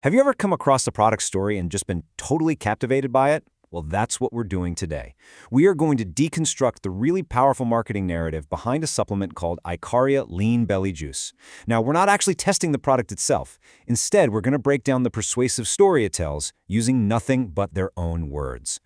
Have you ever come across a product story and just been totally captivated by it? Well, that's what we're doing today. We are going to deconstruct the really powerful marketing narrative behind a supplement called Ikaria Lean Belly Juice. Now, we're not actually testing the product itself. Instead, we're going to break down the persuasive story it tells using nothing but their own words.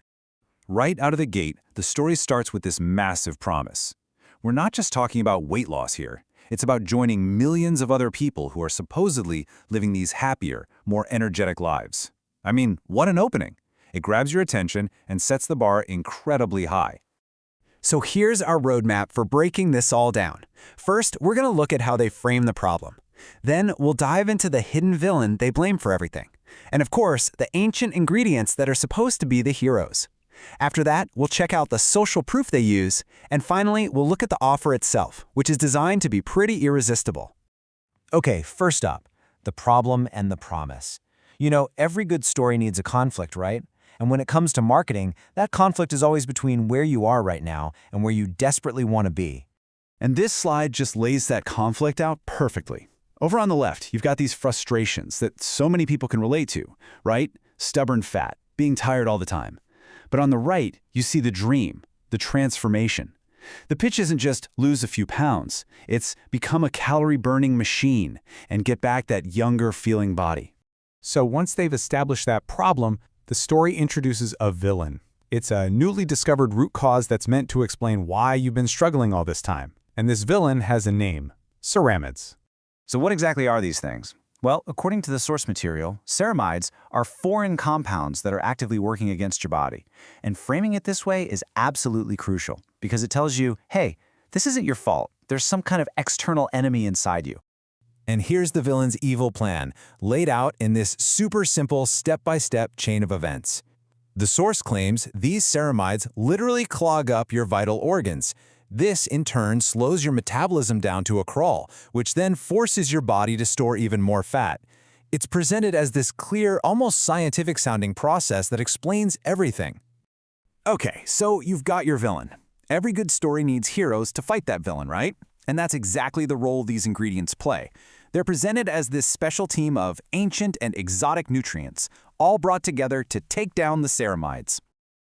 Right out of the gate, the story starts with this massive promise. We're not just talking about weight loss here. It's about joining millions of other people who are supposedly living these happier, more energetic lives. I mean, what an opening! It grabs your attention and sets the bar incredibly high. So here's our roadmap for breaking this all down. First, we're going to look at how they frame the problem. Then we'll dive into the hidden villain they blame for everything. And of course, the ancient ingredients that are supposed to be the heroes. After that, we'll check out the social proof they use, and finally, we'll look at the offer itself, which is designed to be pretty irresistible. Okay, first up, the problem and the promise. You know, every good story needs a conflict, right? And when it comes to marketing, that conflict is always between where you are right now and where you desperately want to be. And this slide just lays that conflict out perfectly. Over on the left, you've got these frustrations that so many people can relate to, right? Stubborn fat, being tired all the time. But on the right, you see the dream, the transformation. The pitch isn't just lose a few pounds. It's become a calorie-burning machine and get back that younger-feeling body. So once they've established that problem, the story introduces a villain. It's a newly discovered root cause that's meant to explain why you've been struggling all this time. And this villain has a name: Ceramides. So what exactly are these things? Well, according to the source material, ceramides are foreign compounds that are actively working against your body. And framing it this way is absolutely crucial because it tells you, hey, this isn't your fault. There's some kind of external enemy inside you. And here's the villain's evil plan, laid out in this super simple step-by-step chain of events. The source claims these ceramides literally clog up your vital organs. This, in turn, slows your metabolism down to a crawl, which then forces your body to store even more fat. It's presented as this clear, almost scientific-sounding process that explains everything. Okay, so you've got your villain. Every good story needs heroes to fight that villain, right? And that's exactly the role these ingredients play. They're presented as this special team of ancient and exotic nutrients, all brought together to take down the ceramides.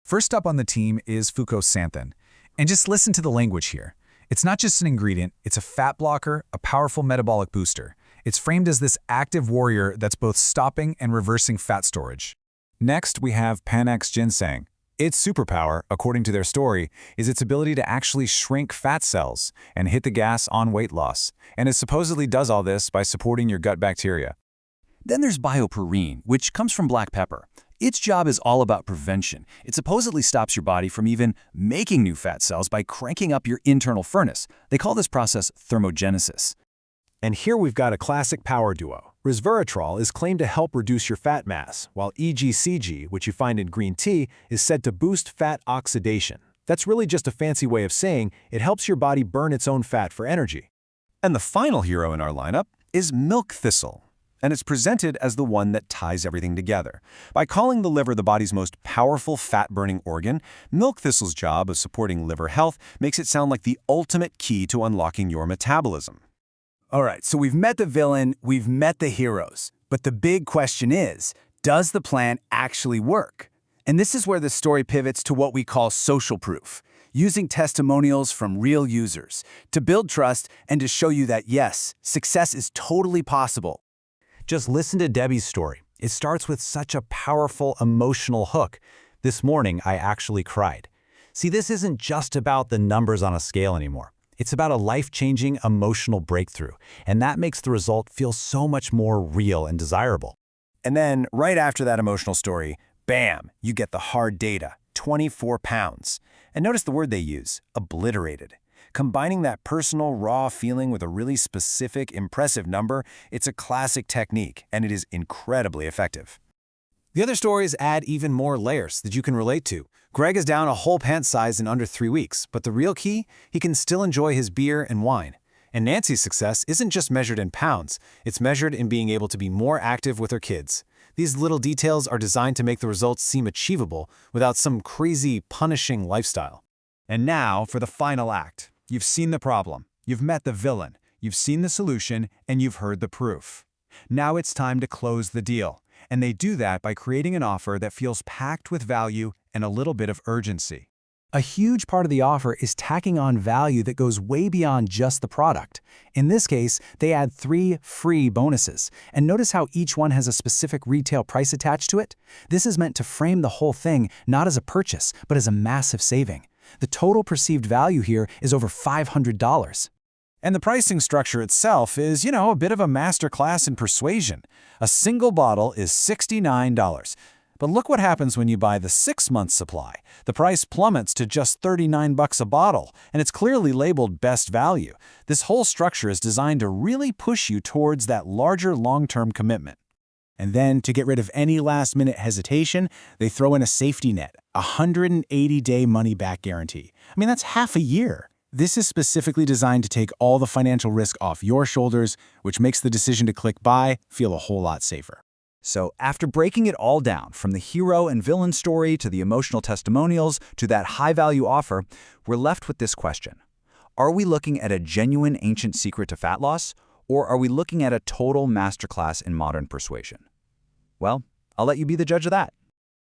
First up on the team is Fucoxanthin. And just listen to the language here. It's not just an ingredient, it's a fat blocker, a powerful metabolic booster. It's framed as this active warrior that's both stopping and reversing fat storage. Next, we have Panax Ginseng. Its superpower, according to their story, is its ability to actually shrink fat cells and hit the gas on weight loss. And it supposedly does all this by supporting your gut bacteria. Then there's bioperine, which comes from black pepper. Its job is all about prevention. It supposedly stops your body from even making new fat cells by cranking up your internal furnace. They call this process thermogenesis. And here we've got a classic power duo. Resveratrol is claimed to help reduce your fat mass, while EGCG, which you find in green tea, is said to boost fat oxidation. That's really just a fancy way of saying it helps your body burn its own fat for energy. And the final hero in our lineup is milk thistle. And it's presented as the one that ties everything together. By calling the liver the body's most powerful fat-burning organ, milk thistle's job of supporting liver health makes it sound like the ultimate key to unlocking your metabolism. All right, so we've met the villain, we've met the heroes. But the big question is, does the plan actually work? And this is where the story pivots to what we call social proof, using testimonials from real users to build trust and to show you that, yes, success is totally possible. Just listen to Debbie's story. It starts with such a powerful emotional hook. This morning, I actually cried. See, this isn't just about the numbers on a scale anymore. It's about a life-changing emotional breakthrough, and that makes the result feel so much more real and desirable. And then, right after that emotional story, bam, you get the hard data, 24 pounds. And notice the word they use, obliterated. Combining that personal, raw feeling with a really specific, impressive number, it's a classic technique, and it is incredibly effective. The other stories add even more layers that you can relate to. Greg is down a whole pant size in under 3 weeks, but the real key? He can still enjoy his beer and wine. And Nancy's success isn't just measured in pounds, it's measured in being able to be more active with her kids. These little details are designed to make the results seem achievable without some crazy, punishing lifestyle. And now for the final act. You've seen the problem, you've met the villain, you've seen the solution, and you've heard the proof. Now it's time to close the deal. And they do that by creating an offer that feels packed with value and a little bit of urgency. A huge part of the offer is tacking on value that goes way beyond just the product. In this case, they add 3 free bonuses. And notice how each one has a specific retail price attached to it? This is meant to frame the whole thing not as a purchase, but as a massive saving. The total perceived value here is over $500. And the pricing structure itself is, a bit of a masterclass in persuasion. A single bottle is $69. But look what happens when you buy the 6-month supply. The price plummets to just $39 a bottle, and it's clearly labeled best value. This whole structure is designed to really push you towards that larger long-term commitment. And then, to get rid of any last-minute hesitation, they throw in a safety net, a 180-day money-back guarantee. I mean, that's half a year. This is specifically designed to take all the financial risk off your shoulders, which makes the decision to click buy feel a whole lot safer. So after breaking it all down, from the hero and villain story to the emotional testimonials to that high-value offer, we're left with this question. Are we looking at a genuine ancient secret to fat loss, or are we looking at a total masterclass in modern persuasion? Well, I'll let you be the judge of that.